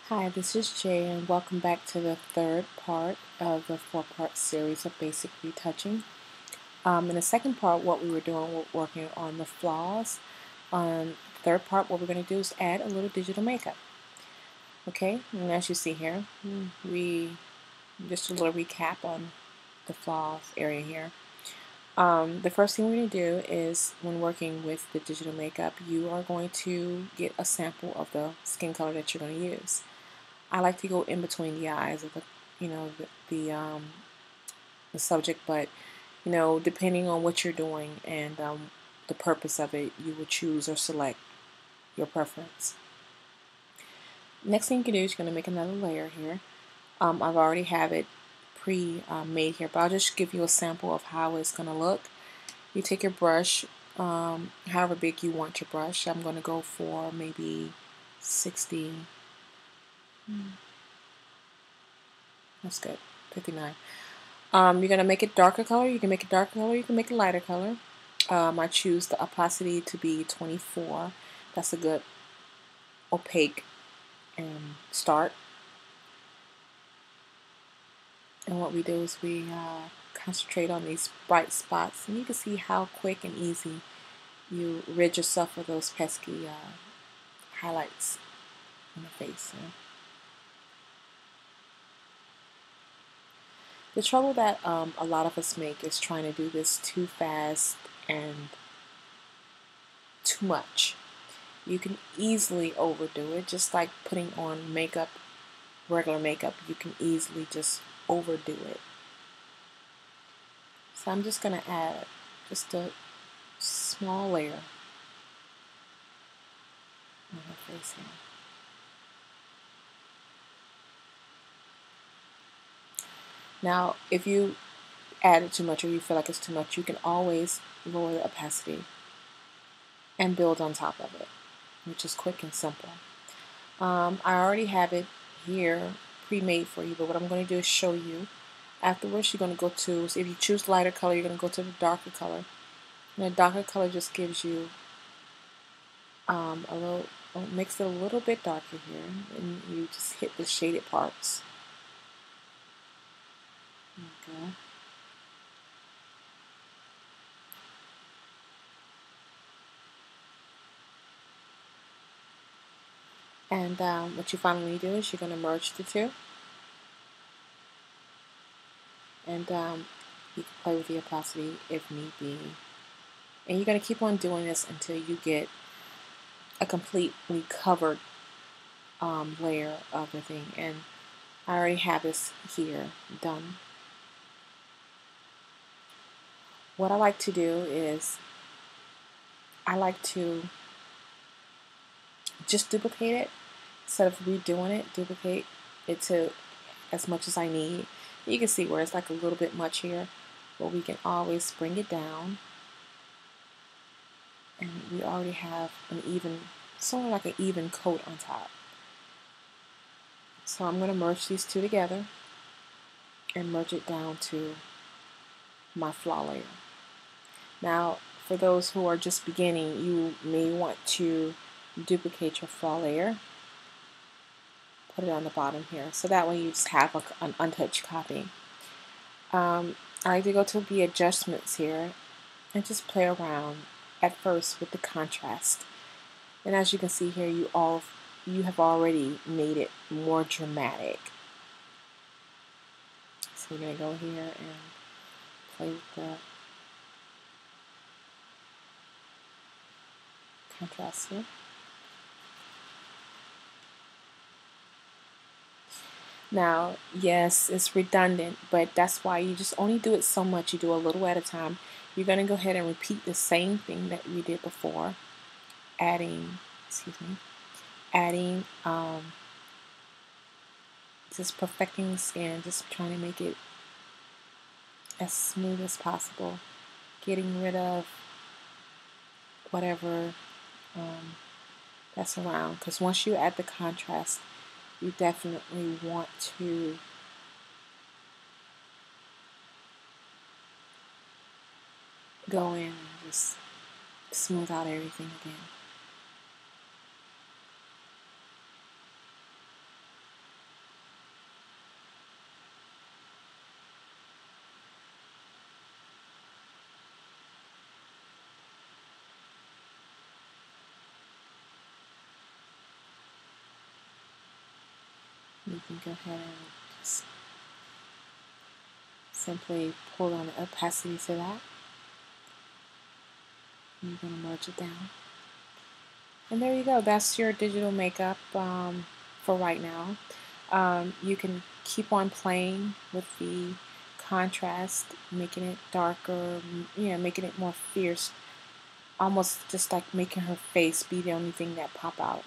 Hi, this is Jay, and welcome back to the third part of the four-part series of basic retouching. In the second part, what we were doing, we're working on the flaws. On the third part, what we're going to do is add a little digital makeup. Okay, and as you see here, we just a little recap on the flaws area here. The first thing we're going to do is, when working with the digital makeup, you are going to get a sample of the skin color that you're going to use. I like to go in between the eyes of the subject, but depending on what you're doing and the purpose of it, you will choose or select your preference. Next thing you can do is you're going to make another layer here. I've already have it pre-made here, but I'll just give you a sample of how it's going to look. You take your brush, however big you want your brush. I'm going to go for maybe 60. That's good. 59. You're going to make it darker color. You can make it darker color. You can make it lighter color. I choose the opacity to be 24. That's a good opaque start. And what we do is we concentrate on these bright spots. And you can see how quick and easy you rid yourself of those pesky highlights on the face. The trouble that a lot of us make is trying to do this too fast and too much. You can easily overdo it, just like putting on makeup, regular makeup. You can easily just overdo it. So I'm just going to add just a small layer on my face here. Now, if you add it too much or you feel like it's too much, you can always lower the opacity and build on top of it, which is quick and simple. I already have it here pre-made for you, but what I'm going to do is show you. Afterwards, you're going to go to, so if you choose lighter color, you're going to go to the darker color. And the darker color just gives you makes it a little bit darker here, and you just hit the shaded parts. Okay. And what you finally do is you're going to merge the two, and you can play with the opacity if need be. And you're going to keep on doing this until you get a completely covered layer of the thing. And I already have this here done. What I like to do is I like to just duplicate it instead of redoing it. Duplicate it to as much as I need. You can see where it's like a little bit much here, but we can always bring it down, and we already have an even, sort of like an even coat on top. So I'm going to merge these two together and merge it down to my flaw layer. Now, for those who are just beginning, you may want to duplicate your flaw layer, put it on the bottom here, so that way you just have an untouched copy. I like to go to the adjustments here and just play around at first with the contrast. And as you can see here, you have already made it more dramatic. So we're going to go here and play with the contrast here. Now, yes, it's redundant, but that's why you just only do it so much. You do a little at a time. You're going to go ahead and repeat the same thing that we did before, adding, just perfecting the skin, just trying to make it as smooth as possible, getting rid of whatever that's around. Because once you add the contrast, you definitely want to go in and just smooth out everything again. You can go ahead and just simply pull on the opacity to that. And you're going to merge it down. And there you go. That's your digital makeup for right now. You can keep on playing with the contrast, making it darker, making it more fierce, almost just like making her face be the only thing that pop out.